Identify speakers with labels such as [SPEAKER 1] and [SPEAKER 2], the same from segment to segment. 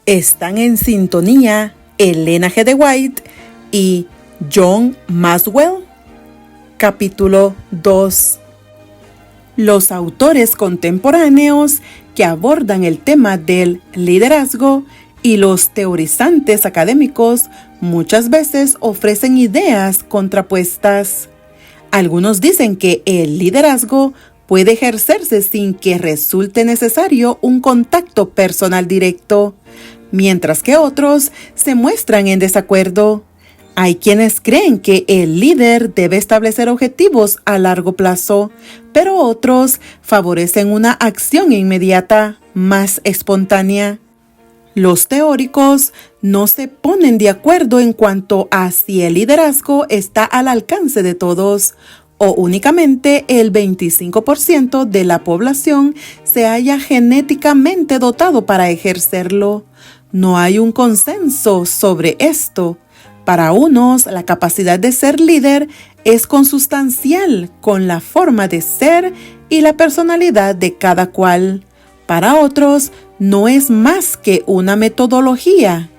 [SPEAKER 1] Están en sintonía Elena G. de White y John Maxwell. Capítulo 2. Los autores contemporáneos que abordan el tema del liderazgo y los teorizantes académicos muchas veces ofrecen ideas contrapuestas. Algunos dicen que el liderazgo puede ejercerse sin que resulte necesario un contacto personal directo, mientras que otros se muestran en desacuerdo. Hay quienes creen que el líder debe establecer objetivos a largo plazo, pero otros favorecen una acción inmediata, más espontánea. Los teóricos no se ponen de acuerdo en cuanto a si el liderazgo está al alcance de todos o únicamente el 25% de la población se haya genéticamente dotado para ejercerlo. No hay un consenso sobre esto. Para unos, la capacidad de ser líder es consustancial con la forma de ser y la personalidad de cada cual. Para otros, no es más que una metodología.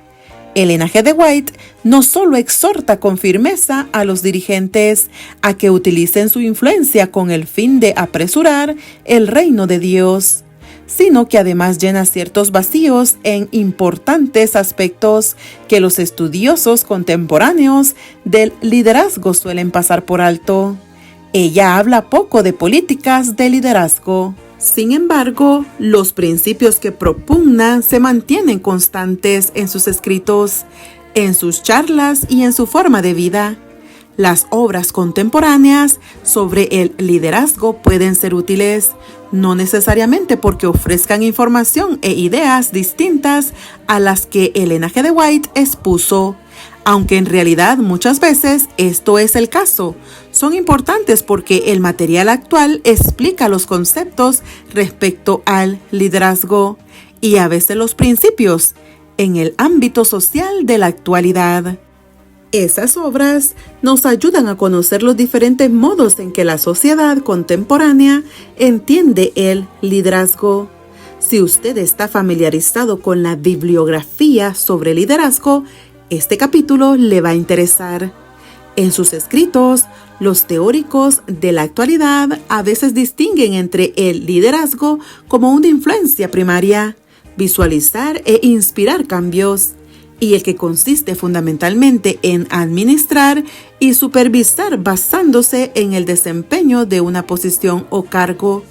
[SPEAKER 1] Elena G. de White no solo exhorta con firmeza a los dirigentes a que utilicen su influencia con el fin de apresurar el reino de Dios, sino que además llena ciertos vacíos en importantes aspectos que los estudiosos contemporáneos del liderazgo suelen pasar por alto. Ella habla poco de políticas de liderazgo. Sin embargo, los principios que propugna se mantienen constantes en sus escritos, en sus charlas y en su forma de vida. Las obras contemporáneas sobre el liderazgo pueden ser útiles, no necesariamente porque ofrezcan información e ideas distintas a las que Elena G. de White expuso, aunque en realidad muchas veces esto es el caso. Son importantes porque el material actual explica los conceptos respecto al liderazgo y a veces los principios en el ámbito social de la actualidad. Esas obras nos ayudan a conocer los diferentes modos en que la sociedad contemporánea entiende el liderazgo. Si usted está familiarizado con la bibliografía sobre liderazgo, este capítulo le va a interesar. En sus escritos, los teóricos de la actualidad a veces distinguen entre el liderazgo como una influencia primaria, visualizar e inspirar cambios, y el que consiste fundamentalmente en administrar y supervisar basándose en el desempeño de una posición o cargo.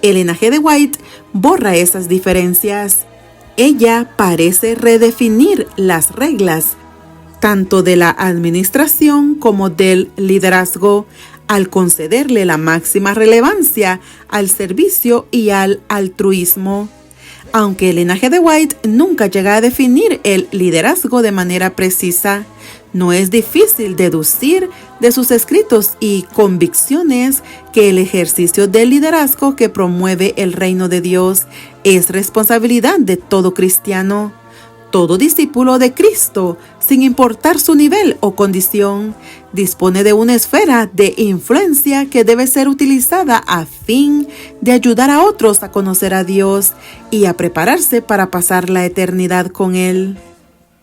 [SPEAKER 1] Elena G. de White borra esas diferencias. Ella parece redefinir las reglas, tanto de la administración como del liderazgo, al concederle la máxima relevancia al servicio y al altruismo. Aunque Elena G. de White nunca llega a definir el liderazgo de manera precisa, no es difícil deducir de sus escritos y convicciones que el ejercicio del liderazgo que promueve el reino de Dios es responsabilidad de todo cristiano. Todo discípulo de Cristo, sin importar su nivel o condición, dispone de una esfera de influencia que debe ser utilizada a fin de ayudar a otros a conocer a Dios y a prepararse para pasar la eternidad con Él.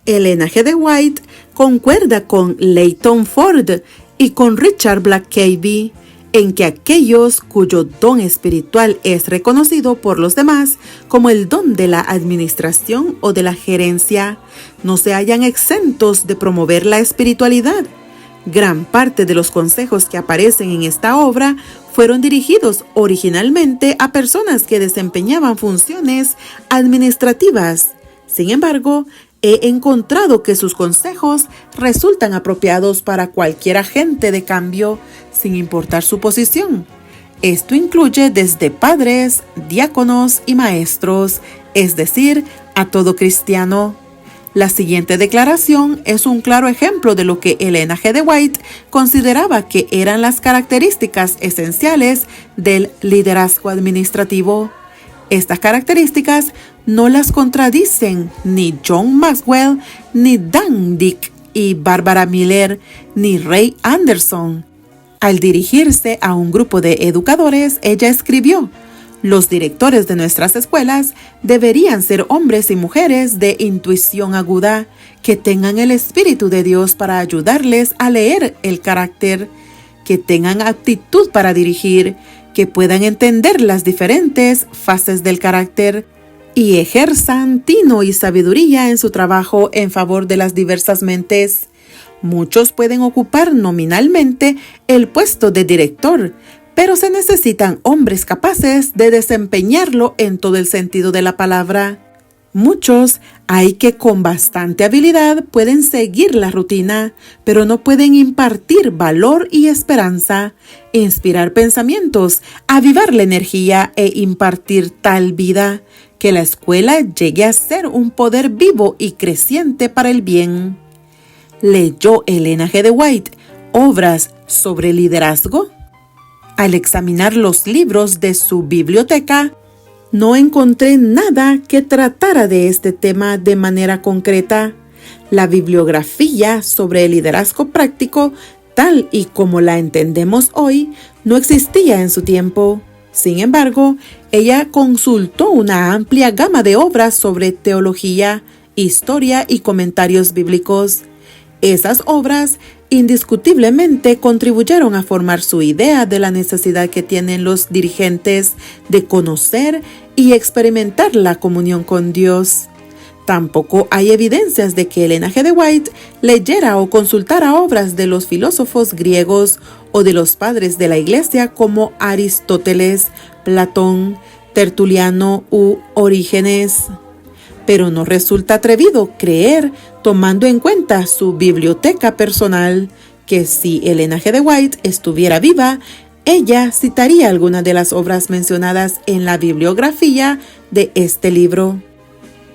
[SPEAKER 1] Elena G. de White concuerda con Leighton Ford y con Richard Blackaby en que aquellos cuyo don espiritual es reconocido por los demás como el don de la administración o de la gerencia, no se hallan exentos de promover la espiritualidad. Gran parte de los consejos que aparecen en esta obra fueron dirigidos originalmente a personas que desempeñaban funciones administrativas. Sin embargo, he encontrado que sus consejos resultan apropiados para cualquier agente de cambio, sin importar su posición. Esto incluye desde padres, diáconos y maestros, es decir, a todo cristiano. La siguiente declaración es un claro ejemplo de lo que Elena G. de White consideraba que eran las características esenciales del liderazgo administrativo. Estas características no las contradicen ni John Maxwell, ni Dan Dick y Barbara Miller, ni Ray Anderson. Al dirigirse a un grupo de educadores, ella escribió: Los directores de nuestras escuelas deberían ser hombres y mujeres de intuición aguda, que tengan el Espíritu de Dios para ayudarles a leer el carácter, que tengan aptitud para dirigir, que puedan entender las diferentes fases del carácter y ejerzan tino y sabiduría en su trabajo en favor de las diversas mentes. Muchos pueden ocupar nominalmente el puesto de director, pero se necesitan hombres capaces de desempeñarlo en todo el sentido de la palabra. Muchos hay que con bastante habilidad pueden seguir la rutina, pero no pueden impartir valor y esperanza, inspirar pensamientos, avivar la energía e impartir tal vida que la escuela llegue a ser un poder vivo y creciente para el bien. ¿Leyó Elena G. de White obras sobre liderazgo? Al examinar los libros de su biblioteca, no encontré nada que tratara de este tema de manera concreta. La bibliografía sobre el liderazgo práctico, tal y como la entendemos hoy, no existía en su tiempo. Sin embargo, ella consultó una amplia gama de obras sobre teología, historia y comentarios bíblicos. Esas obras indiscutiblemente contribuyeron a formar su idea de la necesidad que tienen los dirigentes de conocer y experimentar la comunión con Dios. Tampoco hay evidencias de que Elena G. de White leyera o consultara obras de los filósofos griegos o de los padres de la Iglesia como Aristóteles, Platón, Tertuliano u Orígenes. Pero no resulta atrevido creer, tomando en cuenta su biblioteca personal, que si Elena G. de White estuviera viva, ella citaría algunas de las obras mencionadas en la bibliografía de este libro.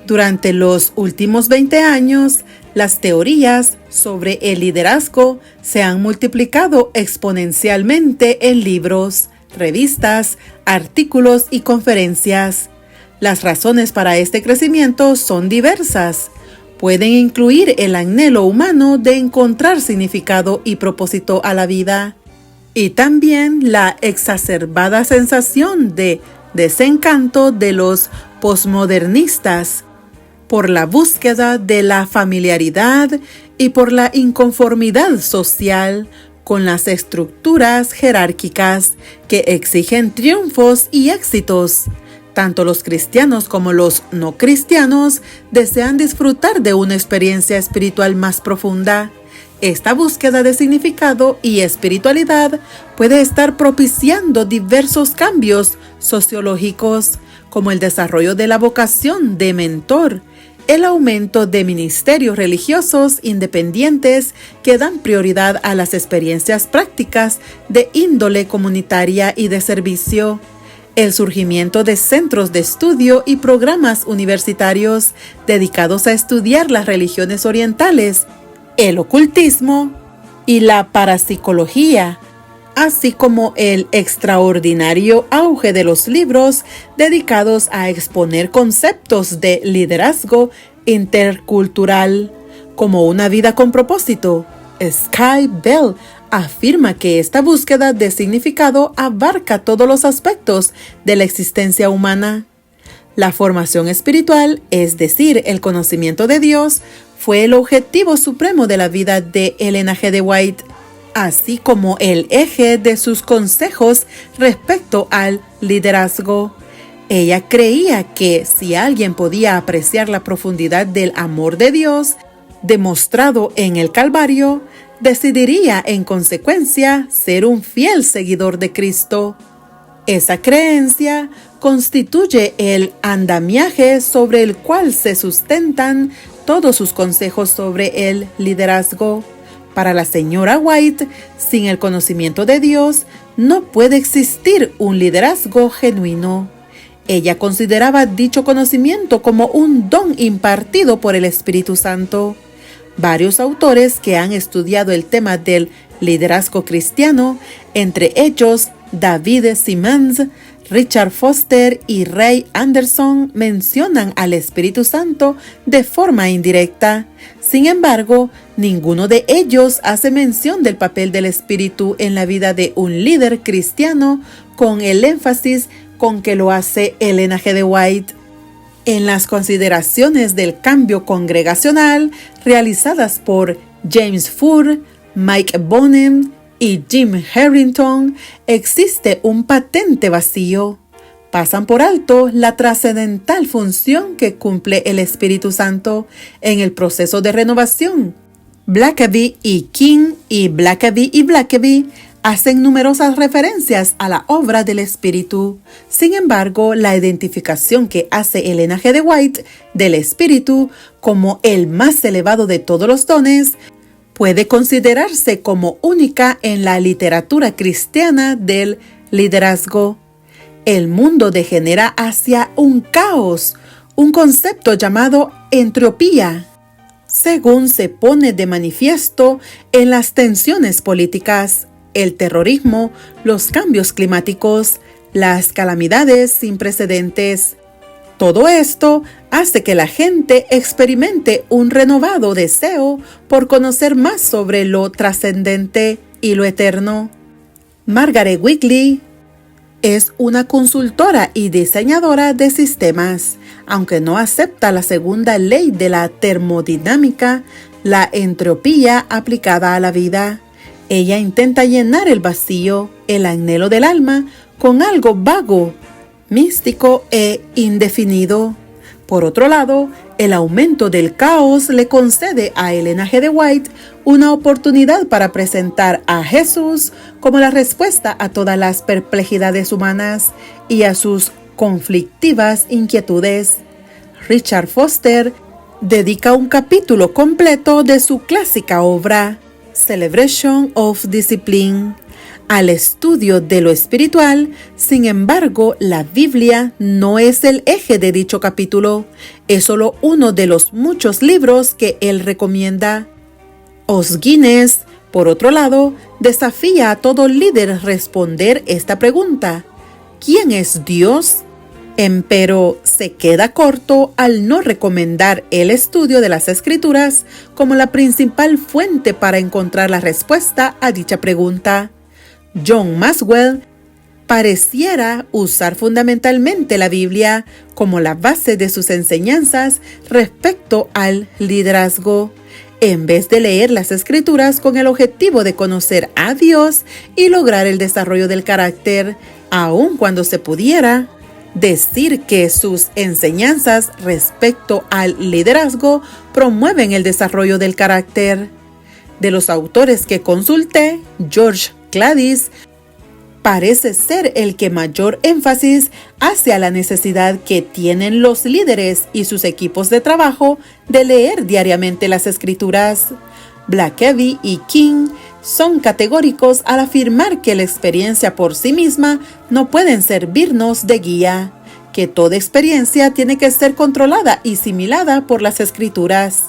[SPEAKER 1] Durante los últimos 20 años, las teorías sobre el liderazgo se han multiplicado exponencialmente en libros, revistas, artículos y conferencias. Las razones para este crecimiento son diversas. Pueden incluir el anhelo humano de encontrar significado y propósito a la vida, y también la exacerbada sensación de desencanto de los posmodernistas por la búsqueda de la familiaridad y por la inconformidad social con las estructuras jerárquicas que exigen triunfos y éxitos. Tanto los cristianos como los no cristianos desean disfrutar de una experiencia espiritual más profunda. Esta búsqueda de significado y espiritualidad puede estar propiciando diversos cambios sociológicos, como el desarrollo de la vocación de mentor, el aumento de ministerios religiosos independientes que dan prioridad a las experiencias prácticas de índole comunitaria y de servicio, el surgimiento de centros de estudio y programas universitarios dedicados a estudiar las religiones orientales, el ocultismo y la parapsicología, así como el extraordinario auge de los libros dedicados a exponer conceptos de liderazgo intercultural, como una vida con propósito. Skye Bell afirma que esta búsqueda de significado abarca todos los aspectos de la existencia humana. La formación espiritual, es decir, el conocimiento de Dios, fue el objetivo supremo de la vida de Elena G. de White, así como el eje de sus consejos respecto al liderazgo. Ella creía que si alguien podía apreciar la profundidad del amor de Dios demostrado en el Calvario, decidiría en consecuencia ser un fiel seguidor de Cristo. Esa creencia constituye el andamiaje sobre el cual se sustentan todos sus consejos sobre el liderazgo. Para la señora White, sin el conocimiento de Dios, no puede existir un liderazgo genuino. Ella consideraba dicho conocimiento como un don impartido por el Espíritu Santo. Varios autores que han estudiado el tema del liderazgo cristiano, entre ellos David Simmons, Richard Foster y Ray Anderson, mencionan al Espíritu Santo de forma indirecta. Sin embargo, ninguno de ellos hace mención del papel del Espíritu en la vida de un líder cristiano, con el énfasis con que lo hace Elena G. de White. En las consideraciones del cambio congregacional realizadas por James Furr, Mike Bonem y Jim Harrington, existe un patente vacío. Pasan por alto la trascendental función que cumple el Espíritu Santo en el proceso de renovación. Blackaby y King y Blackaby hacen numerosas referencias a la obra del Espíritu. Sin embargo, la identificación que hace Elena G. de White del Espíritu como el más elevado de todos los dones puede considerarse como única en la literatura cristiana del liderazgo. El mundo degenera hacia un caos, un concepto llamado entropía, según se pone de manifiesto en las tensiones políticas, el terrorismo, los cambios climáticos, las calamidades sin precedentes. Todo esto hace que la gente experimente un renovado deseo por conocer más sobre lo trascendente y lo eterno. Margaret Weekly es una consultora y diseñadora de sistemas. Aunque no acepta la segunda ley de la termodinámica, la entropía aplicada a la vida, ella intenta llenar el vacío, el anhelo del alma, con algo vago, místico e indefinido. Por otro lado, el aumento del caos le concede a Elena G. de White una oportunidad para presentar a Jesús como la respuesta a todas las perplejidades humanas y a sus conflictivas inquietudes. Richard Foster dedica un capítulo completo de su clásica obra, Celebration of Discipline, al estudio de lo espiritual. Sin embargo, la Biblia no es el eje de dicho capítulo, es solo uno de los muchos libros que él recomienda. Os Guinness, por otro lado, desafía a todo líder responder esta pregunta: ¿quién es Dios? Empero se queda corto al no recomendar el estudio de las Escrituras como la principal fuente para encontrar la respuesta a dicha pregunta. John Maswell pareciera usar fundamentalmente la Biblia como la base de sus enseñanzas respecto al liderazgo, en vez de leer las Escrituras con el objetivo de conocer a Dios y lograr el desarrollo del carácter, aun cuando se pudiera decir que sus enseñanzas respecto al liderazgo promueven el desarrollo del carácter. De los autores que consulté, George Gladys parece ser el que mayor énfasis hace a la necesidad que tienen los líderes y sus equipos de trabajo de leer diariamente las Escrituras. Blackaby y King son categóricos al afirmar que la experiencia por sí misma no pueden servirnos de guía, que toda experiencia tiene que ser controlada y asimilada por las Escrituras.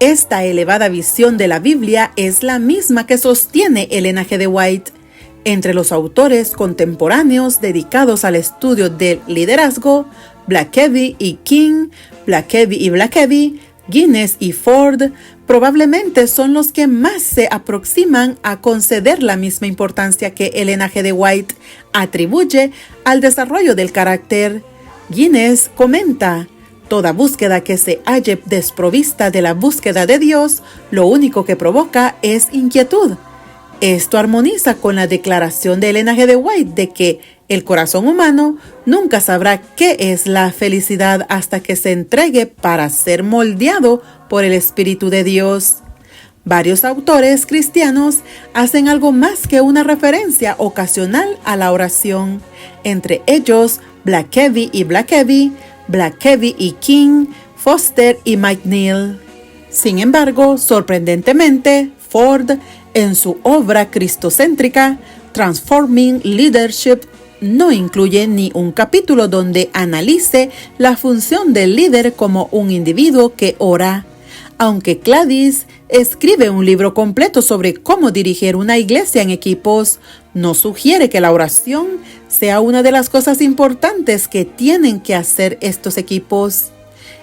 [SPEAKER 1] Esta elevada visión de la Biblia es la misma que sostiene Elena G. de White. Entre los autores contemporáneos dedicados al estudio del liderazgo, Blackaby y King, Blackaby, Guinness y Ford probablemente son los que más se aproximan a conceder la misma importancia que Elena G. de White atribuye al desarrollo del carácter. Guinness comenta: toda búsqueda que se halle desprovista de la búsqueda de Dios, lo único que provoca es inquietud. Esto armoniza con la declaración de Elena G. de White de que el corazón humano nunca sabrá qué es la felicidad hasta que se entregue para ser moldeado por el Espíritu de Dios. Varios autores cristianos hacen algo más que una referencia ocasional a la oración, entre ellos Blackaby y King, Foster y Mike Neal. Sin embargo, sorprendentemente, Ford, en su obra cristocéntrica, Transforming Leadership, no incluye ni un capítulo donde analice la función del líder como un individuo que ora. Aunque Gladys escribe un libro completo sobre cómo dirigir una iglesia en equipos, no sugiere que la oración sea una de las cosas importantes que tienen que hacer estos equipos.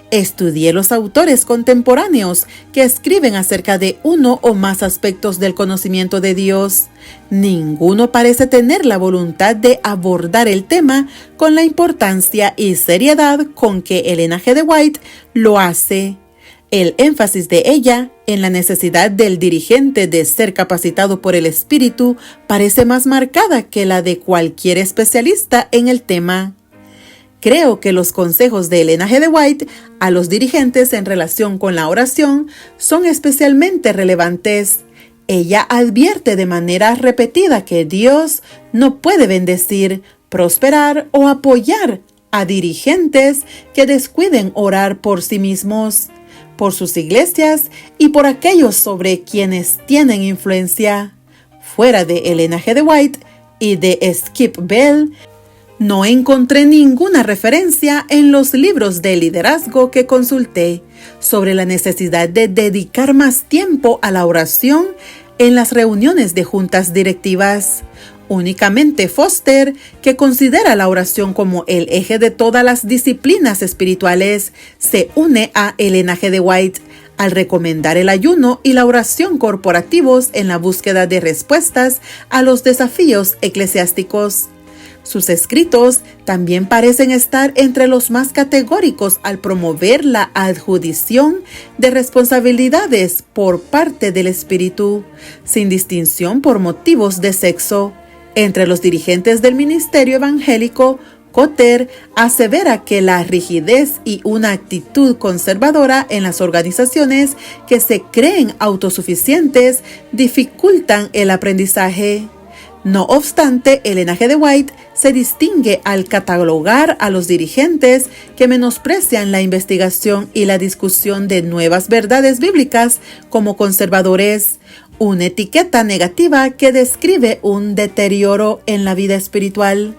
[SPEAKER 1] Estudié los autores contemporáneos que escriben acerca de uno o más aspectos del conocimiento de Dios. Ninguno parece tener la voluntad de abordar el tema con la importancia y seriedad con que Elena G. de White lo hace. El énfasis de ella en la necesidad del dirigente de ser capacitado por el Espíritu parece más marcada que la de cualquier especialista en el tema. Creo que los consejos de Elena G. de White a los dirigentes en relación con la oración son especialmente relevantes. Ella advierte de manera repetida que Dios no puede bendecir, prosperar o apoyar a dirigentes que descuiden orar por sí mismos, por sus iglesias y por aquellos sobre quienes tienen influencia. Fuera de Elena G. de White y de Skip Bell, no encontré ninguna referencia en los libros de liderazgo que consulté sobre la necesidad de dedicar más tiempo a la oración en las reuniones de juntas directivas. Únicamente Foster, que considera la oración como el eje de todas las disciplinas espirituales, se une a Elena G. de White al recomendar el ayuno y la oración corporativos en la búsqueda de respuestas a los desafíos eclesiásticos. Sus escritos también parecen estar entre los más categóricos al promover la adjudición de responsabilidades por parte del Espíritu, sin distinción por motivos de sexo. Entre los dirigentes del ministerio evangélico, Cotter asevera que la rigidez y una actitud conservadora en las organizaciones que se creen autosuficientes dificultan el aprendizaje. No obstante, Elena G. de White se distingue al catalogar a los dirigentes que menosprecian la investigación y la discusión de nuevas verdades bíblicas como conservadores, una etiqueta negativa que describe un deterioro en la vida espiritual.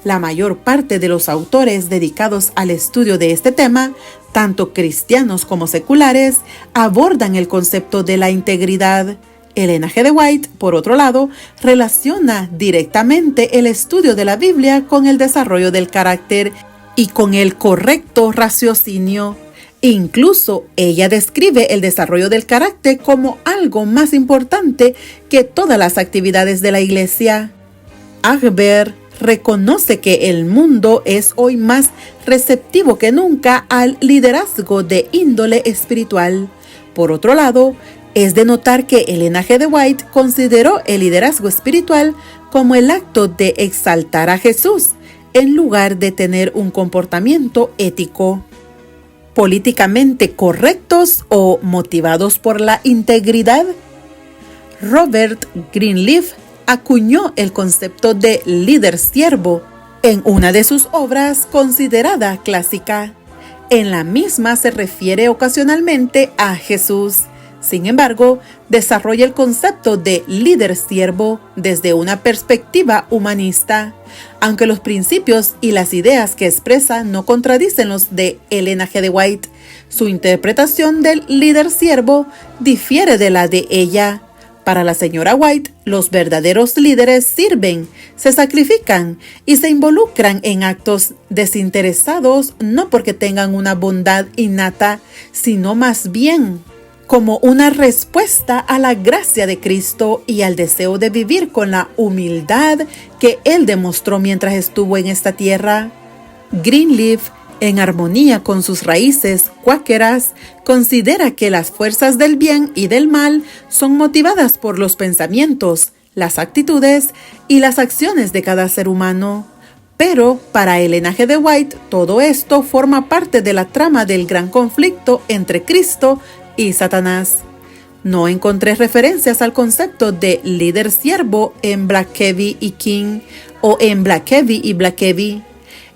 [SPEAKER 1] La mayor parte de los autores dedicados al estudio de este tema, tanto cristianos como seculares, abordan el concepto de la integridad. Elena G. de White, por otro lado, relaciona directamente el estudio de la Biblia con el desarrollo del carácter y con el correcto raciocinio. Incluso ella describe el desarrollo del carácter como algo más importante que todas las actividades de la iglesia. Agber reconoce que el mundo es hoy más receptivo que nunca al liderazgo de índole espiritual. Por otro lado, es de notar que Elena G. de White consideró el liderazgo espiritual como el acto de exaltar a Jesús, en lugar de tener un comportamiento ético. Políticamente correctos o motivados por la integridad. Robert Greenleaf acuñó el concepto de líder siervo en una de sus obras considerada clásica. En la misma se refiere ocasionalmente a Jesús. Sin embargo, desarrolla el concepto de líder siervo desde una perspectiva humanista, aunque los principios y las ideas que expresa no contradicen los de Elena G. de White. Su interpretación del líder siervo difiere de la de ella. Para la señora White, los verdaderos líderes sirven, se sacrifican y se involucran en actos desinteresados no porque tengan una bondad innata, sino más bien como una respuesta a la gracia de Cristo y al deseo de vivir con la humildad que Él demostró mientras estuvo en esta tierra. Greenleaf, en armonía con sus raíces cuáqueras, considera que las fuerzas del bien y del mal son motivadas por los pensamientos, las actitudes y las acciones de cada ser humano. Pero para Elena G. de White, todo esto forma parte de la trama del gran conflicto entre Cristo y Satanás. No encontré referencias al concepto de líder siervo en Blackaby y King o en Blackaby y Blackaby.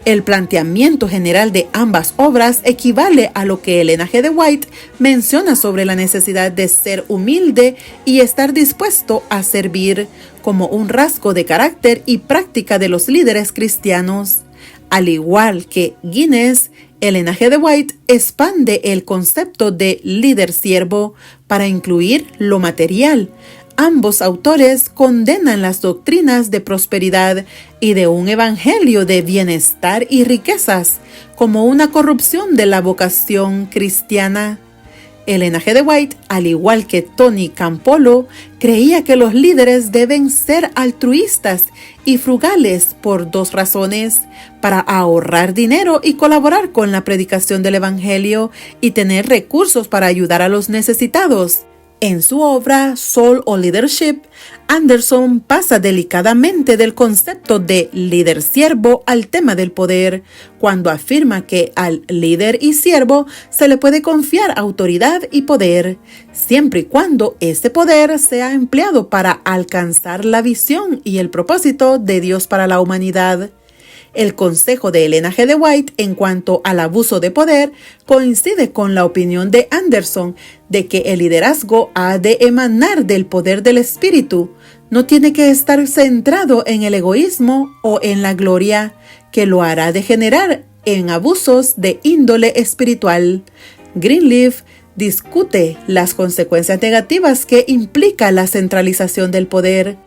[SPEAKER 1] El planteamiento general de ambas obras equivale a lo que Elena G. de White menciona sobre la necesidad de ser humilde y estar dispuesto a servir como un rasgo de carácter y práctica de los líderes cristianos. Al igual que Guinness, Elena G. de White expande el concepto de líder siervo para incluir lo material, Ambos autores condenan las doctrinas de prosperidad y de un evangelio de bienestar y riquezas como una corrupción de la vocación cristiana. Elena G. de White, al igual que Tony Campolo, creía que los líderes deben ser altruistas y frugales por dos razones: para ahorrar dinero y colaborar con la predicación del evangelio y tener recursos para ayudar a los necesitados. En su obra Soul o Leadership, Anderson pasa delicadamente del concepto de líder-siervo al tema del poder, cuando afirma que al líder y siervo se le puede confiar autoridad y poder, siempre y cuando ese poder sea empleado para alcanzar la visión y el propósito de Dios para la humanidad. El consejo de Elena G. de White en cuanto al abuso de poder coincide con la opinión de Anderson de que el liderazgo ha de emanar del poder del espíritu. No tiene que estar centrado en el egoísmo o en la gloria, que lo hará degenerar en abusos de índole espiritual. Greenleaf discute las consecuencias negativas que implica la centralización del poder.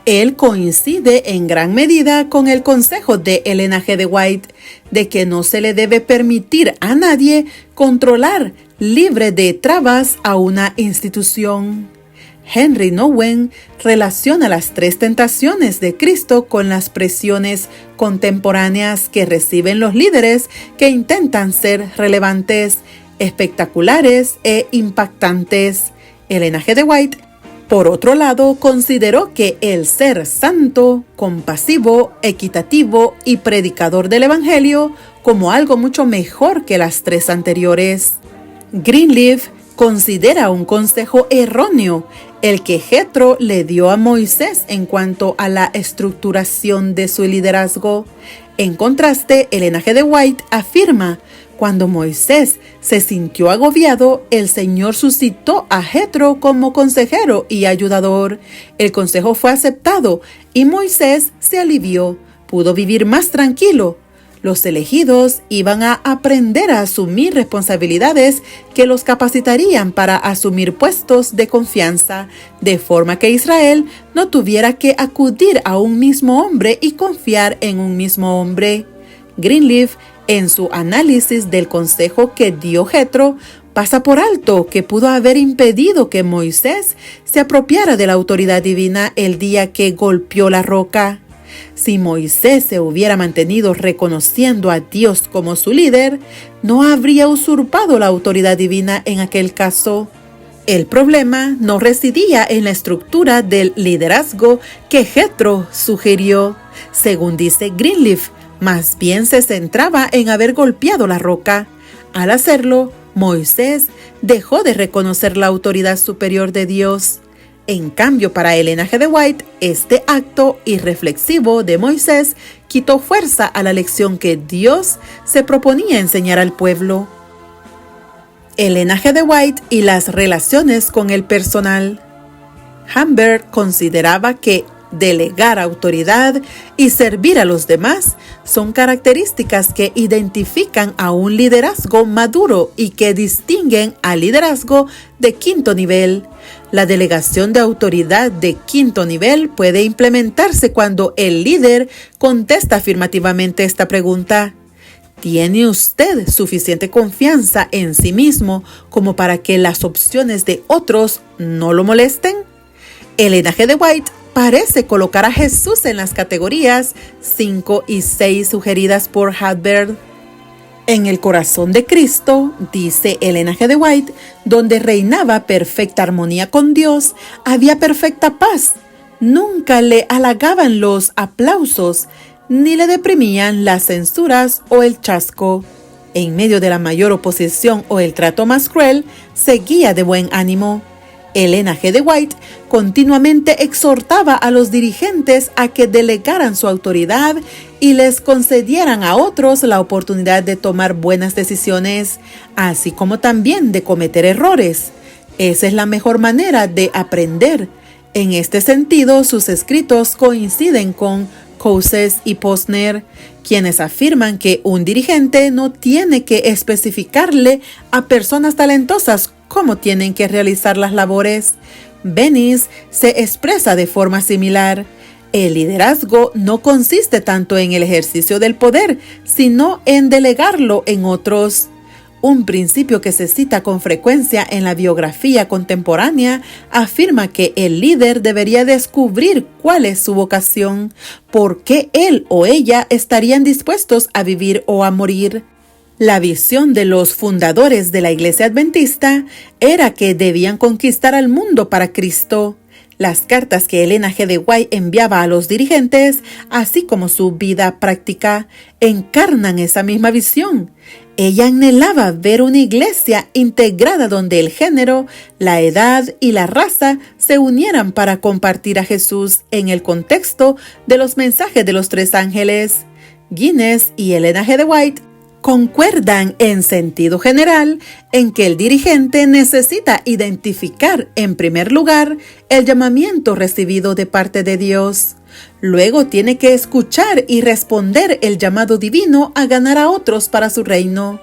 [SPEAKER 1] Él coincide en gran medida con el consejo de Elena G. de White de que no se le debe permitir a nadie controlar libre de trabas a una institución. Henry Nouwen relaciona las tres tentaciones de Cristo con las presiones contemporáneas que reciben los líderes que intentan ser relevantes, espectaculares e impactantes. Elena G. de White, por otro lado, consideró que el ser santo, compasivo, equitativo y predicador del evangelio como algo mucho mejor que las tres anteriores. Greenleaf considera un consejo erróneo el que Jethro le dio a Moisés en cuanto a la estructuración de su liderazgo. En contraste, Elena G. de White afirma: cuando Moisés se sintió agobiado, el Señor suscitó a Jethro como consejero y ayudador. El consejo fue aceptado y Moisés se alivió, pudo vivir más tranquilo. Los elegidos iban a aprender a asumir responsabilidades que los capacitarían para asumir puestos de confianza, de forma que Israel no tuviera que acudir a un mismo hombre y confiar en un mismo hombre. Greenleaf, en su análisis del consejo que dio Jethro, pasa por alto que pudo haber impedido que Moisés se apropiara de la autoridad divina el día que golpeó la roca. Si Moisés se hubiera mantenido reconociendo a Dios como su líder, no habría usurpado la autoridad divina en aquel caso. El problema no residía en la estructura del liderazgo que Jethro sugirió, según dice Greenleaf, más bien se centraba en haber golpeado la roca. Al hacerlo, Moisés dejó de reconocer la autoridad superior de Dios. En cambio, para Elena G. de White, este acto irreflexivo de Moisés quitó fuerza a la lección que Dios se proponía enseñar al pueblo. Elena G. de White y las relaciones con el personal. Humbert consideraba que delegar autoridad y servir a los demás son características que identifican a un liderazgo maduro y que distinguen al liderazgo de quinto nivel. La delegación de autoridad de quinto nivel puede implementarse cuando el líder contesta afirmativamente esta pregunta: ¿tiene usted suficiente confianza en sí mismo como para que las opciones de otros no lo molesten? Elena G. de White parece colocar a Jesús en las categorías 5 y 6 sugeridas por Humbert. En el corazón de Cristo, dice Elena G. de White, donde reinaba perfecta armonía con Dios, había perfecta paz. Nunca le halagaban los aplausos, ni le deprimían las censuras o el chasco. En medio de la mayor oposición o el trato más cruel, seguía de buen ánimo. Elena G. de White continuamente exhortaba a los dirigentes a que delegaran su autoridad y les concedieran a otros la oportunidad de tomar buenas decisiones, así como también de cometer errores. Esa es la mejor manera de aprender. En este sentido, sus escritos coinciden con Cousses y Posner, quienes afirman que un dirigente no tiene que especificarle a personas talentosas cómo tienen que realizar las labores. Venice se expresa de forma similar. El liderazgo no consiste tanto en el ejercicio del poder, sino en delegarlo en otros. Un principio que se cita con frecuencia en la biografía contemporánea afirma que el líder debería descubrir cuál es su vocación, por qué él o ella estarían dispuestos a vivir o a morir. La visión de los fundadores de la Iglesia Adventista era que debían conquistar al mundo para Cristo. Las cartas que Elena G. de White enviaba a los dirigentes, así como su vida práctica, encarnan esa misma visión. Ella anhelaba ver una iglesia integrada donde el género, la edad y la raza se unieran para compartir a Jesús en el contexto de los mensajes de los tres ángeles. Guinness y Elena G. de White concuerdan en sentido general en que el dirigente necesita identificar en primer lugar el llamamiento recibido de parte de Dios. Luego tiene que escuchar y responder el llamado divino a ganar a otros para su reino.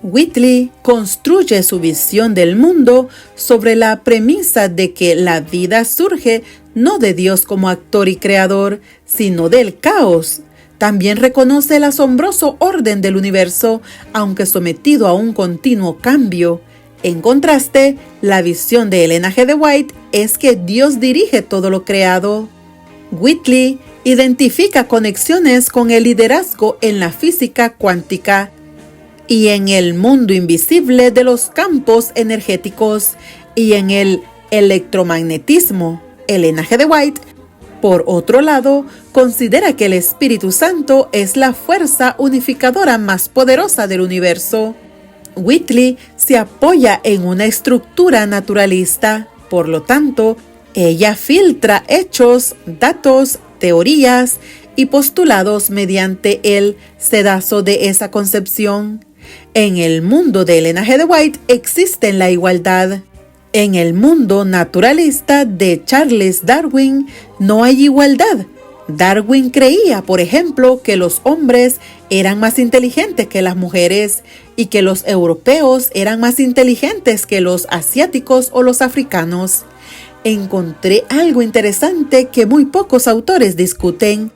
[SPEAKER 1] Whitley construye su visión del mundo sobre la premisa de que la vida surge no de Dios como actor y creador, sino del caos. También reconoce el asombroso orden del universo, aunque sometido a un continuo cambio. En contraste, la visión de Elena G. de White es que Dios dirige todo lo creado. Whitley identifica conexiones con el liderazgo en la física cuántica y en el mundo invisible de los campos energéticos y en el electromagnetismo. Elena G. de White, por otro lado, considera que el Espíritu Santo es la fuerza unificadora más poderosa del universo. Whitley se apoya en una estructura naturalista, por lo tanto, ella filtra hechos, datos, teorías y postulados mediante el sedazo de esa concepción. En el mundo de Elena G. de White existe la igualdad. En el mundo naturalista de Charles Darwin no hay igualdad. Darwin creía, por ejemplo, que los hombres eran más inteligentes que las mujeres y que los europeos eran más inteligentes que los asiáticos o los africanos. Encontré algo interesante que muy pocos autores discuten: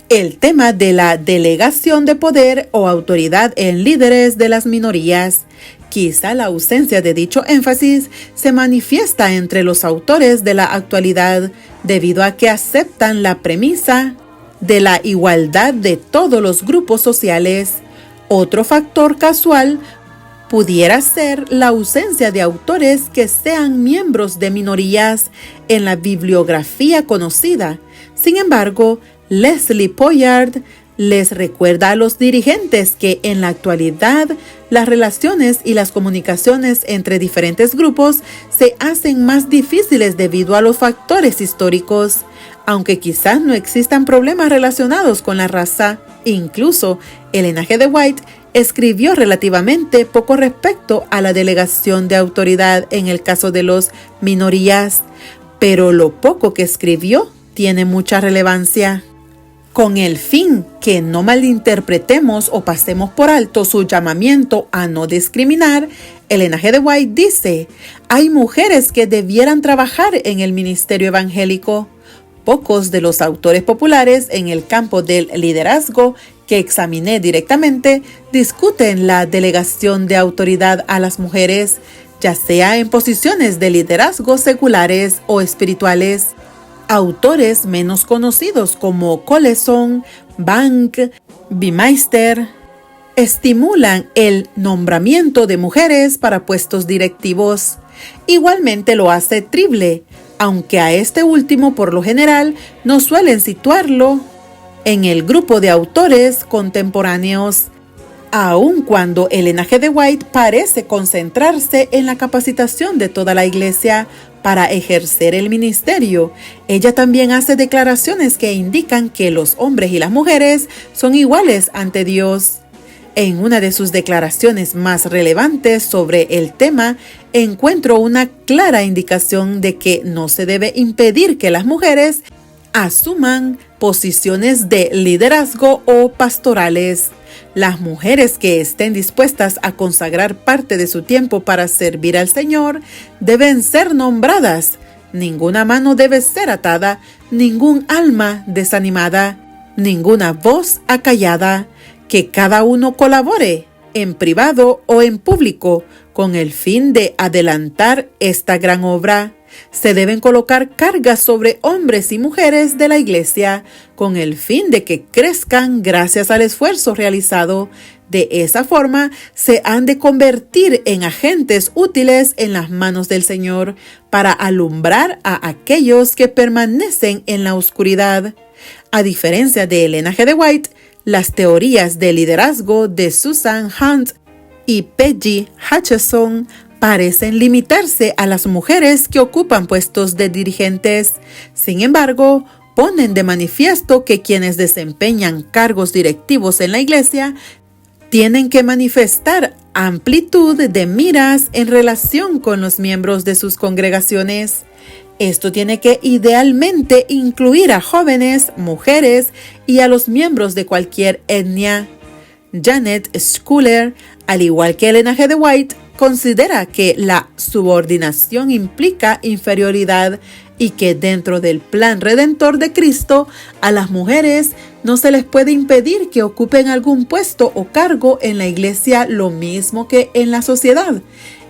[SPEAKER 1] el tema de la delegación de poder o autoridad en líderes de las minorías. Quizá la ausencia de dicho énfasis se manifiesta entre los autores de la actualidad debido a que aceptan la premisa de la igualdad de todos los grupos sociales. Otro factor casual pudiera ser la ausencia de autores que sean miembros de minorías en la bibliografía conocida. Sin embargo, Leslie Pollard les recuerda a los dirigentes que en la actualidad las relaciones y las comunicaciones entre diferentes grupos se hacen más difíciles debido a los factores históricos, aunque quizás no existan problemas relacionados con la raza. Incluso Elena G. de White escribió relativamente poco respecto a la delegación de autoridad en el caso de las minorías, pero lo poco que escribió tiene mucha relevancia. Con el fin que no malinterpretemos o pasemos por alto su llamamiento a no discriminar, Elena G. de White dice: hay mujeres que debieran trabajar en el ministerio evangélico. Pocos de los autores populares en el campo del liderazgo que examiné directamente discuten la delegación de autoridad a las mujeres, ya sea en posiciones de liderazgo seculares o espirituales. Autores menos conocidos como Collison, Bank, Baumeister estimulan el nombramiento de mujeres para puestos directivos. Igualmente lo hace Tribble, aunque a este último por lo general no suelen situarlo en el grupo de autores contemporáneos. Aun cuando Elena G. de White parece concentrarse en la capacitación de toda la iglesia para ejercer el ministerio, ella también hace declaraciones que indican que los hombres y las mujeres son iguales ante Dios. En una de sus declaraciones más relevantes sobre el tema, encuentro una clara indicación de que no se debe impedir que las mujeres asuman posiciones de liderazgo o pastorales. Las mujeres que estén dispuestas a consagrar parte de su tiempo para servir al Señor deben ser nombradas, Ninguna mano debe ser atada, ningún alma desanimada, ninguna voz acallada. Que cada uno colabore, en privado o en público, con el fin de adelantar esta gran obra. Se deben colocar cargas sobre hombres y mujeres de la Iglesia, con el fin de que crezcan gracias al esfuerzo realizado. De esa forma, se han de convertir en agentes útiles en las manos del Señor, para alumbrar a aquellos que permanecen en la oscuridad. A diferencia de Elena G. de White, las teorías de liderazgo de Susan Hunt y Peggy Hutchinson parecen limitarse a las mujeres que ocupan puestos de dirigentes. Sin embargo, ponen de manifiesto que quienes desempeñan cargos directivos en la Iglesia tienen que manifestar amplitud de miras en relación con los miembros de sus congregaciones. Esto tiene que idealmente incluir a jóvenes, mujeres y a los miembros de cualquier etnia. Janet Schuller, al igual que Elena G. de White, considera que la subordinación implica inferioridad y que dentro del plan redentor de Cristo, a las mujeres no se les puede impedir que ocupen algún puesto o cargo en la Iglesia, lo mismo que en la sociedad.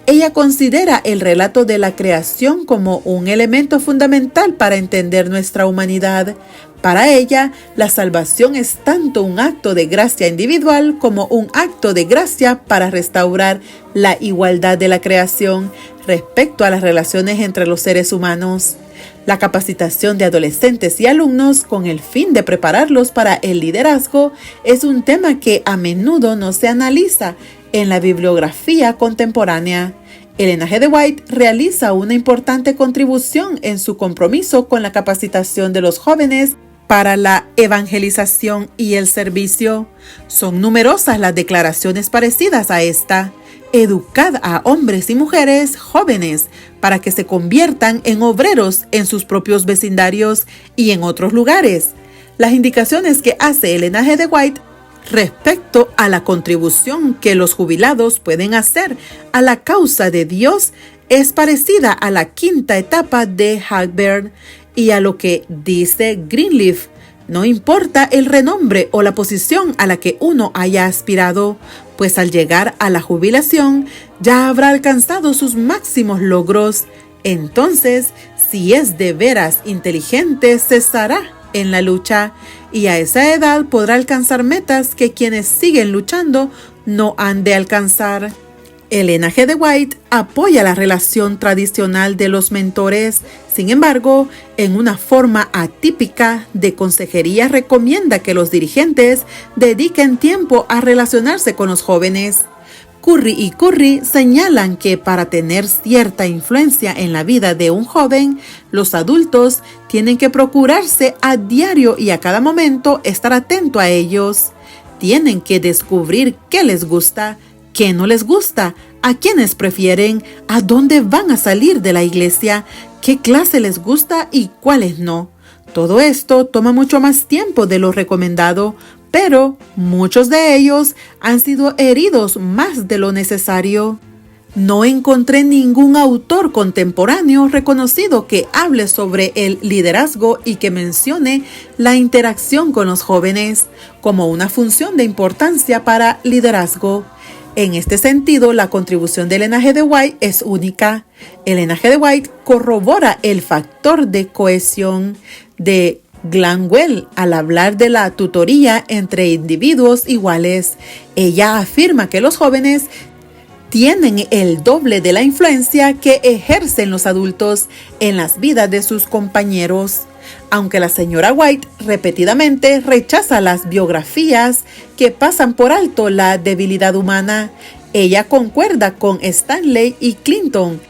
[SPEAKER 1] Ella considera el relato de la creación como un elemento fundamental para entender nuestra humanidad. Para ella, la salvación es tanto un acto de gracia individual como un acto de gracia para restaurar la igualdad de la creación respecto a las relaciones entre los seres humanos. La capacitación de adolescentes y alumnos con el fin de prepararlos para el liderazgo es un tema que a menudo no se analiza en la bibliografía contemporánea. Elena G. de White realiza una importante contribución en su compromiso con la capacitación de los jóvenes para la evangelización y el servicio. Son numerosas las declaraciones parecidas a esta. Educad a hombres y mujeres jóvenes para que se conviertan en obreros en sus propios vecindarios y en otros lugares. Las indicaciones que hace Elena G. de White respecto a la contribución que los jubilados pueden hacer a la causa de Dios es parecida a la quinta etapa de Hagbard y a lo que dice Greenleaf. No importa el renombre o la posición a la que uno haya aspirado, pues al llegar a la jubilación ya habrá alcanzado sus máximos logros. Entonces, si es de veras inteligente, cesará en la lucha y a esa edad podrá alcanzar metas que quienes siguen luchando no han de alcanzar. Elena G. de White apoya la relación tradicional de los mentores. Sin embargo, en una forma atípica de consejería recomienda que los dirigentes dediquen tiempo a relacionarse con los jóvenes. Curry y Curry señalan que para tener cierta influencia en la vida de un joven, los adultos tienen que procurarse a diario y a cada momento estar atento a ellos. Tienen que descubrir qué les gusta, qué no les gusta, a quiénes prefieren, a dónde van a salir de la iglesia, qué clase les gusta y cuáles no. Todo esto toma mucho más tiempo de lo recomendado, pero muchos de ellos han sido heridos más de lo necesario. No encontré ningún autor contemporáneo reconocido que hable sobre el liderazgo y que mencione la interacción con los jóvenes como una función de importancia para liderazgo. En este sentido, la contribución de Elena G. de White es única. Elena G. de White corrobora el factor de cohesión de Glanwell al hablar de la tutoría entre individuos iguales. Ella afirma que los jóvenes tienen el doble de la influencia que ejercen los adultos en las vidas de sus compañeros. Aunque la señora White repetidamente rechaza las biografías que pasan por alto la debilidad humana, ella concuerda con Stanley y Clinton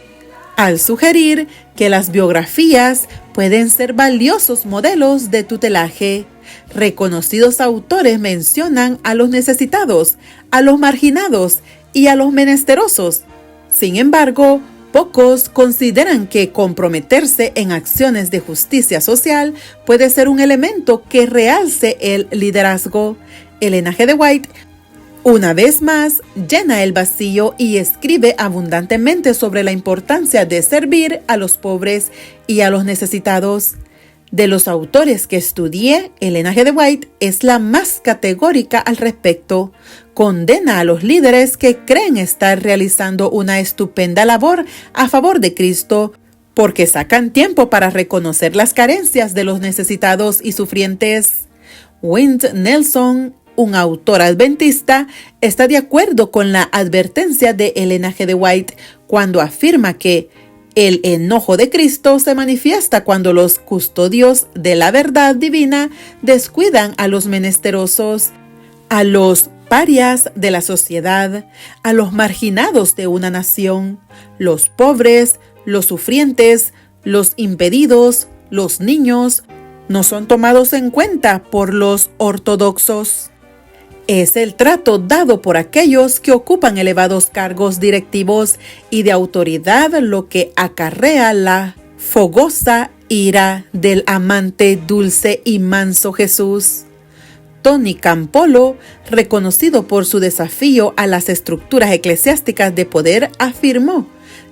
[SPEAKER 1] al sugerir que las biografías pueden ser valiosos modelos de tutelaje. Reconocidos autores mencionan a los necesitados, a los marginados y a los menesterosos. Sin embargo, pocos consideran que comprometerse en acciones de justicia social puede ser un elemento que realce el liderazgo. Elena G. de White Una vez más, llena el vacío y escribe abundantemente sobre la importancia de servir a los pobres y a los necesitados. De los autores que estudié, Elena G. de White es la más categórica al respecto. Condena a los líderes que creen estar realizando una estupenda labor a favor de Cristo, porque sacan tiempo para reconocer las carencias de los necesitados y sufrientes. Wynne Nelson, un autor adventista, está de acuerdo con la advertencia de Elena G. de White cuando afirma que el enojo de Cristo se manifiesta cuando los custodios de la verdad divina descuidan a los menesterosos, a los parias de la sociedad, a los marginados de una nación, los pobres, los sufrientes, los impedidos, los niños, no son tomados en cuenta por los ortodoxos. Es el trato dado por aquellos que ocupan elevados cargos directivos y de autoridad lo que acarrea la fogosa ira del amante dulce y manso Jesús. Tony Campolo, reconocido por su desafío a las estructuras eclesiásticas de poder, afirmó: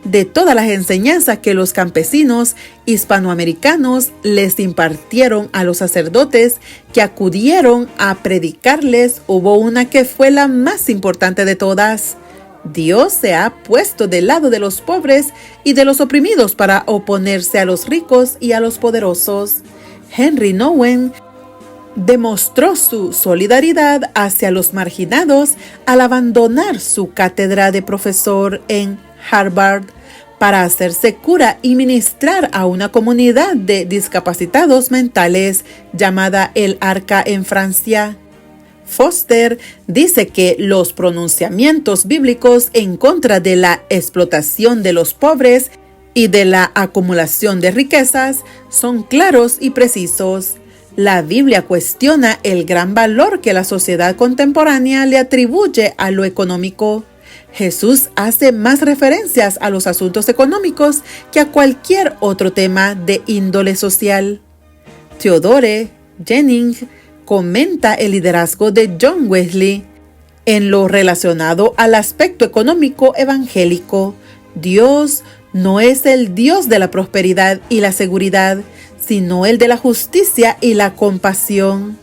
[SPEAKER 1] de todas las enseñanzas que los campesinos hispanoamericanos les impartieron a los sacerdotes que acudieron a predicarles, hubo una que fue la más importante de todas. Dios se ha puesto del lado de los pobres y de los oprimidos para oponerse a los ricos y a los poderosos. Henry Nouwen demostró su solidaridad hacia los marginados al abandonar su cátedra de profesor en Harvard para hacerse cura y ministrar a una comunidad de discapacitados mentales llamada El Arca en Francia. Foster dice que los pronunciamientos bíblicos en contra de la explotación de los pobres y de la acumulación de riquezas son claros y precisos. La Biblia cuestiona el gran valor que la sociedad contemporánea le atribuye a lo económico. Jesús hace más referencias a los asuntos económicos que a cualquier otro tema de índole social. Theodore Jennings comenta el liderazgo de John Wesley en lo relacionado al aspecto económico evangélico. Dios no es el Dios de la prosperidad y la seguridad, sino el de la justicia y la compasión.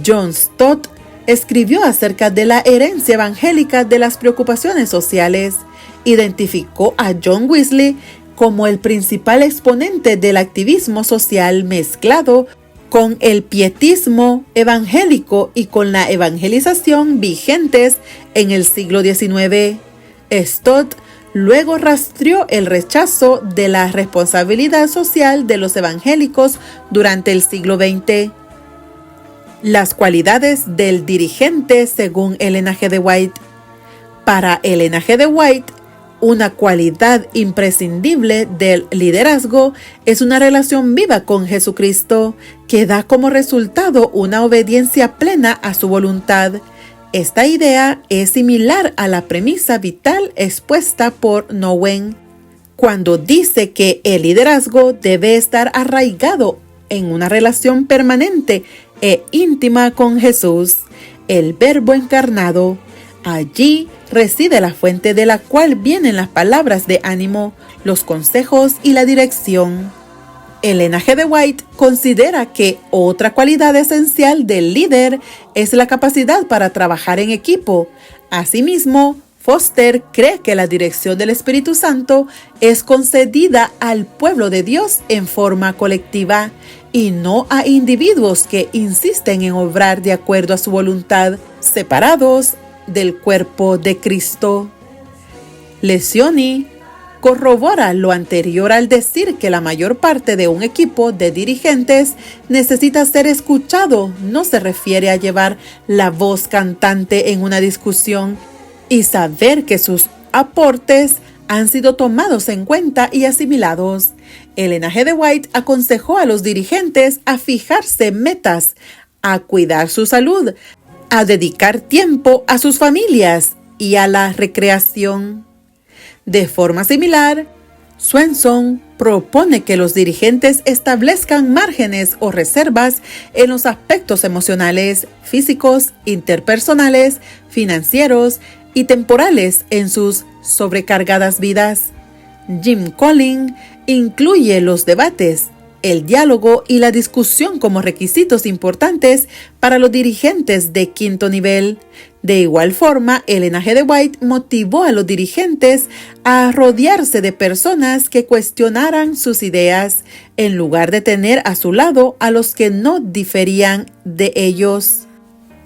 [SPEAKER 1] John Stott escribió acerca de la herencia evangélica de las preocupaciones sociales. Identificó a John Wesley como el principal exponente del activismo social mezclado con el pietismo evangélico y con la evangelización vigentes en el siglo XIX. Stott luego rastreó el rechazo de la responsabilidad social de los evangélicos durante el siglo XX. Las cualidades del dirigente según Elena G. de White. Para Elena G. de White, una cualidad imprescindible del liderazgo es una relación viva con Jesucristo que da como resultado una obediencia plena a su voluntad. Esta idea es similar a la premisa vital expuesta por Nouwen, cuando dice que el liderazgo debe estar arraigado en una relación permanente e íntima con Jesús, el Verbo encarnado. Allí reside la fuente de la cual vienen las palabras de ánimo, los consejos y la dirección. Elena G. de White considera que otra cualidad esencial del líder es la capacidad para trabajar en equipo. Asimismo, Foster cree que la dirección del Espíritu Santo es concedida al pueblo de Dios en forma colectiva y no a individuos que insisten en obrar de acuerdo a su voluntad, separados del cuerpo de Cristo. Lencioni corrobora lo anterior al decir que la mayor parte de un equipo de dirigentes necesita ser escuchado. No se refiere a llevar la voz cantante en una discusión y saber que sus aportes han sido tomados en cuenta y asimilados. Elena G. de White aconsejó a los dirigentes a fijarse metas, a cuidar su salud, a dedicar tiempo a sus familias y a la recreación. De forma similar, Swenson propone que los dirigentes establezcan márgenes o reservas en los aspectos emocionales, físicos, interpersonales, financieros y temporales en sus sobrecargadas vidas. Jim Collins incluye los debates, el diálogo y la discusión como requisitos importantes para los dirigentes de quinto nivel. De igual forma, Elena G. de White motivó a los dirigentes a rodearse de personas que cuestionaran sus ideas, en lugar de tener a su lado a los que no diferían de ellos.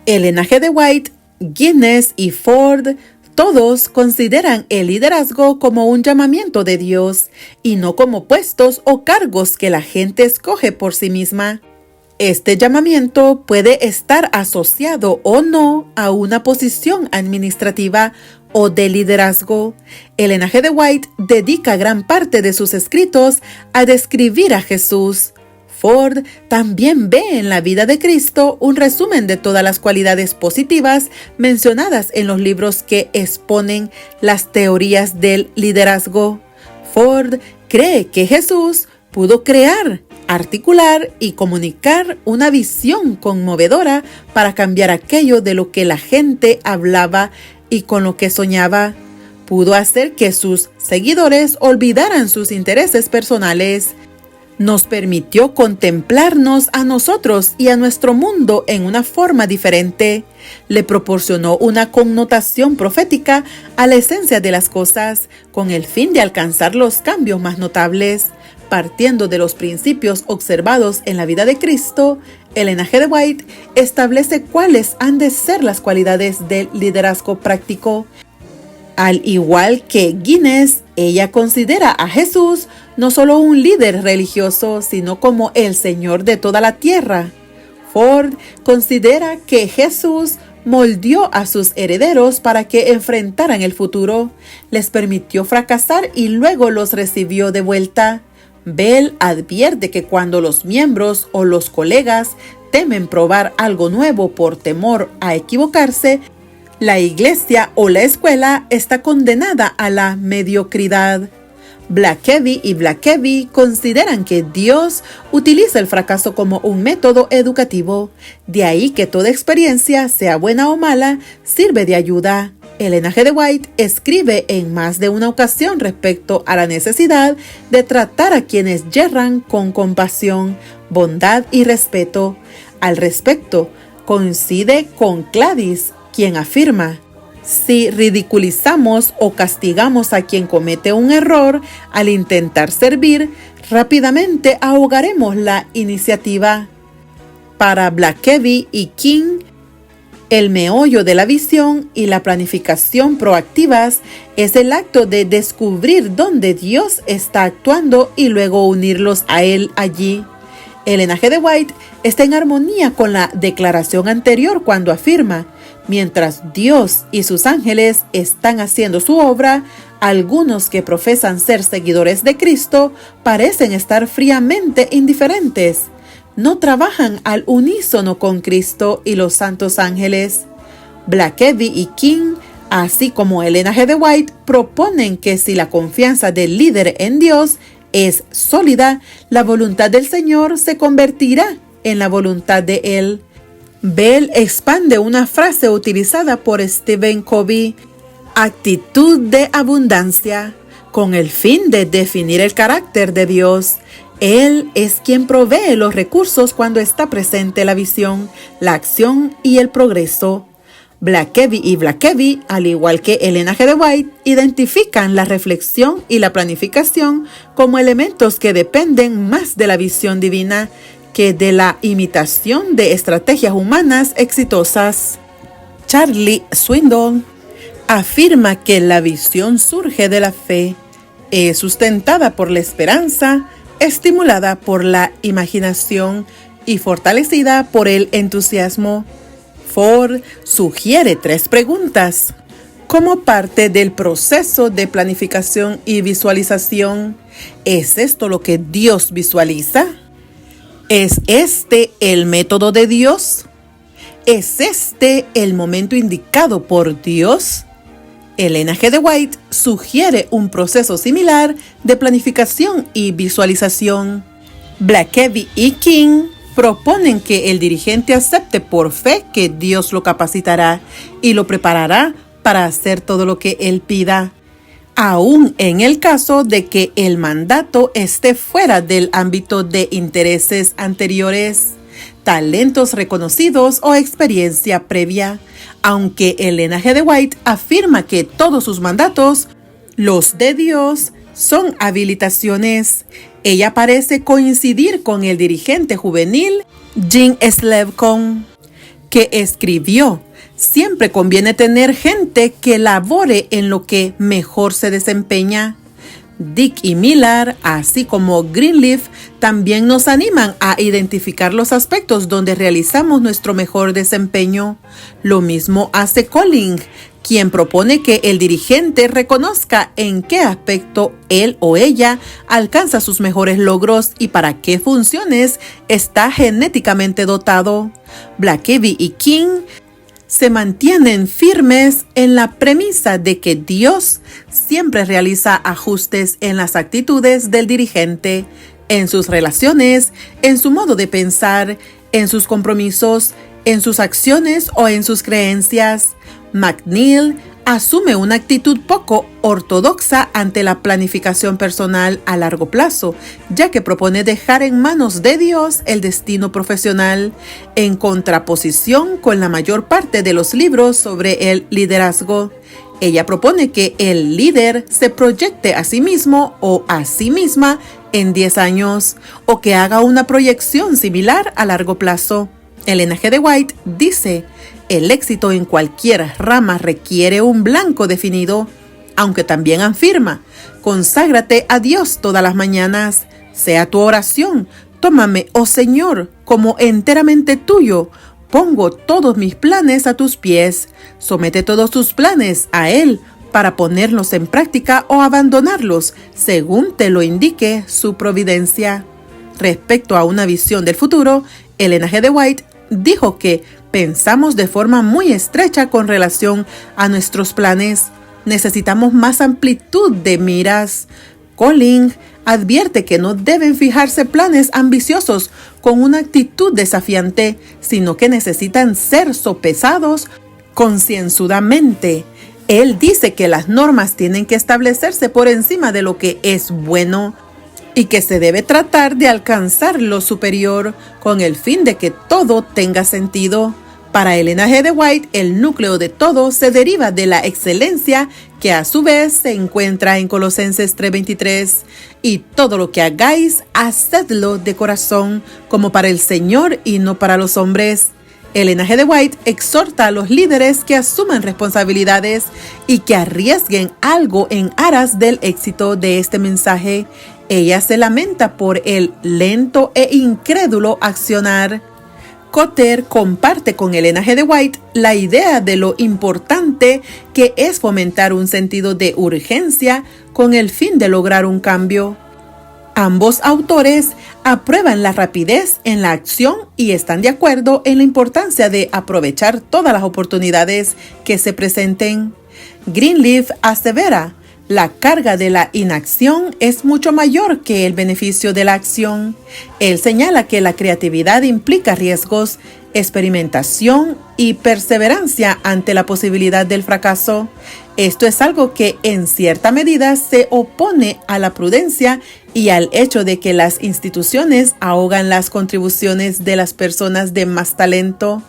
[SPEAKER 1] Elena G. de White, Guinness y Ford todos consideran el liderazgo como un llamamiento de Dios y no como puestos o cargos que la gente escoge por sí misma. Este llamamiento puede estar asociado o no a una posición administrativa o de liderazgo. Elena G. de White dedica gran parte de sus escritos a describir a Jesús. Ford también ve en la vida de Cristo un resumen de todas las cualidades positivas mencionadas en los libros que exponen las teorías del liderazgo. Ford cree que Jesús pudo crear, articular y comunicar una visión conmovedora para cambiar aquello de lo que la gente hablaba y con lo que soñaba. Pudo hacer que sus seguidores olvidaran sus intereses personales. Nos permitió contemplarnos a nosotros y a nuestro mundo en una forma diferente. Le proporcionó una connotación profética a la esencia de las cosas, con el fin de alcanzar los cambios más notables. Partiendo de los principios observados en la vida de Cristo, Elena G. de White establece cuáles han de ser las cualidades del liderazgo práctico. Al igual que Guinness, ella considera a Jesús no solo un líder religioso, sino como el Señor de toda la tierra. Ford considera que Jesús moldeó a sus herederos para que enfrentaran el futuro, les permitió fracasar y luego los recibió de vuelta. Bell advierte que cuando los miembros o los colegas temen probar algo nuevo por temor a equivocarse, la iglesia o la escuela está condenada a la mediocridad. Blackaby y Blackaby consideran que Dios utiliza el fracaso como un método educativo. De ahí que toda experiencia, sea buena o mala, sirve de ayuda. Elena G. de White escribe en más de una ocasión respecto a la necesidad de tratar a quienes yerran con compasión, bondad y respeto. Al respecto, coincide con Gladys, quien afirma: si ridiculizamos o castigamos a quien comete un error al intentar servir, rápidamente ahogaremos la iniciativa. Para Blackaby y King, el meollo de la visión y la planificación proactivas es el acto de descubrir dónde Dios está actuando y luego unirlos a Él allí. Elena G. de White está en armonía con la declaración anterior cuando afirma: mientras Dios y sus ángeles están haciendo su obra, algunos que profesan ser seguidores de Cristo parecen estar fríamente indiferentes. No trabajan al unísono con Cristo y los santos ángeles. Blackaby y King, así como Elena G. de White, proponen que si la confianza del líder en Dios es sólida, la voluntad del Señor se convertirá en la voluntad de Él. Bell expande una frase utilizada por Stephen Covey: actitud de abundancia, con el fin de definir el carácter de Dios. Él es quien provee los recursos cuando está presente la visión, la acción y el progreso. Blackaby y Blackaby, al igual que Elena G. de White, identifican la reflexión y la planificación como elementos que dependen más de la visión divina que de la imitación de estrategias humanas exitosas. Charlie Swindoll afirma que la visión surge de la fe, es sustentada por la esperanza, estimulada por la imaginación y fortalecida por el entusiasmo. Ford sugiere 3 preguntas como parte del proceso de planificación y visualización. ¿Es esto lo que Dios visualiza? ¿Es este el método de Dios? ¿Es este el momento indicado por Dios? Elena G. de White sugiere un proceso similar de planificación y visualización. Blackaby y King proponen que el dirigente acepte por fe que Dios lo capacitará y lo preparará para hacer todo lo que él pida, aun en el caso de que el mandato esté fuera del ámbito de intereses anteriores, talentos reconocidos o experiencia previa. Aunque Elena G. de White afirma que todos sus mandatos, los de Dios, son habilitaciones, ella parece coincidir con el dirigente juvenil Jim Slevcon, que escribió: siempre conviene tener gente que labore en lo que mejor se desempeña. Dick y Miller, así como Greenleaf, también nos animan a identificar los aspectos donde realizamos nuestro mejor desempeño. Lo mismo hace Colling, quien propone que el dirigente reconozca en qué aspecto él o ella alcanza sus mejores logros y para qué funciones está genéticamente dotado. Blackaby y King se mantienen firmes en la premisa de que Dios siempre realiza ajustes en las actitudes del dirigente, en sus relaciones, en su modo de pensar, en sus compromisos, en sus acciones o en sus creencias. McNeil asume una actitud poco ortodoxa ante la planificación personal a largo plazo, ya que propone dejar en manos de Dios el destino profesional, en contraposición con la mayor parte de los libros sobre el liderazgo. Ella propone que el líder se proyecte a sí mismo o a sí misma en 10 años, o que haga una proyección similar a largo plazo. Elena G. de White dice: el éxito en cualquier rama requiere un blanco definido, aunque también afirma: conságrate a Dios todas las mañanas, sea tu oración: tómame, oh Señor, como enteramente tuyo, pongo todos mis planes a tus pies, somete todos tus planes a Él para ponerlos en práctica o abandonarlos, según te lo indique su providencia. Respecto a una visión del futuro, Elena G. de White dijo que pensamos de forma muy estrecha con relación a nuestros planes. Necesitamos más amplitud de miras. Colling advierte que no deben fijarse planes ambiciosos con una actitud desafiante, sino que necesitan ser sopesados concienzudamente. Él dice que las normas tienen que establecerse por encima de lo que es bueno y que se debe tratar de alcanzar lo superior con el fin de que todo tenga sentido. Para Elena G. de White, el núcleo de todo se deriva de la excelencia, que a su vez se encuentra en Colosenses 3:23. Y todo lo que hagáis, hacedlo de corazón, como para el Señor y no para los hombres. Elena G. de White exhorta a los líderes que asuman responsabilidades y que arriesguen algo en aras del éxito de este mensaje. Ella se lamenta por el lento e incrédulo accionar. Cotter comparte con Elena G. de White la idea de lo importante que es fomentar un sentido de urgencia con el fin de lograr un cambio. Ambos autores aprueban la rapidez en la acción y están de acuerdo en la importancia de aprovechar todas las oportunidades que se presenten. Greenleaf asevera: la carga de la inacción es mucho mayor que el beneficio de la acción. Él señala que la creatividad implica riesgos, experimentación y perseverancia ante la posibilidad del fracaso. Esto es algo que en cierta medida se opone a la prudencia y al hecho de que las instituciones ahogan las contribuciones de las personas de más talento.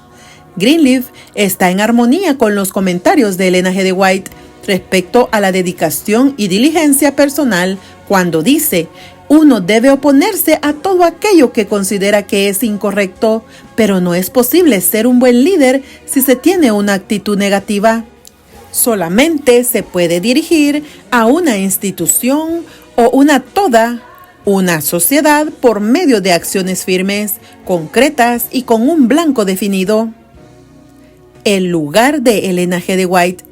[SPEAKER 1] Greenleaf está en armonía con los comentarios de Elena G. de White respecto a la dedicación y diligencia personal cuando dice: uno debe oponerse a todo aquello que considera que es incorrecto, pero no es posible ser un buen líder si se tiene una actitud negativa. Solamente se puede dirigir a una institución o una sociedad por medio de acciones firmes, concretas y con un blanco definido. El lugar de Elena G. de White.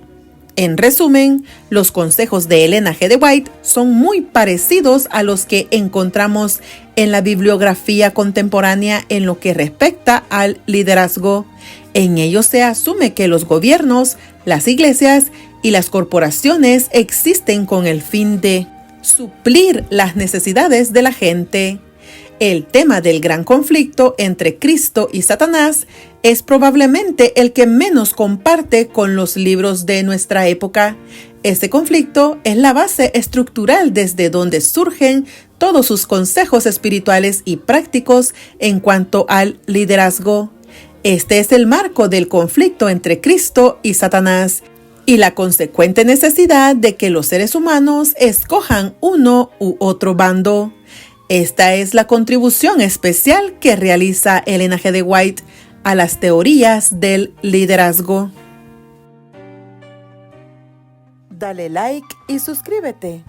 [SPEAKER 1] En resumen, los consejos de Elena G. de White son muy parecidos a los que encontramos en la bibliografía contemporánea en lo que respecta al liderazgo. En ellos se asume que los gobiernos, las iglesias y las corporaciones existen con el fin de suplir las necesidades de la gente. El tema del gran conflicto entre Cristo y Satanás es probablemente el que menos comparte con los libros de nuestra época. Este conflicto es la base estructural desde donde surgen todos sus consejos espirituales y prácticos en cuanto al liderazgo. Este es el marco del conflicto entre Cristo y Satanás y la consecuente necesidad de que los seres humanos escojan uno u otro bando. Esta es la contribución especial que realiza Elena G. de White a las teorías del liderazgo. Dale like y suscríbete.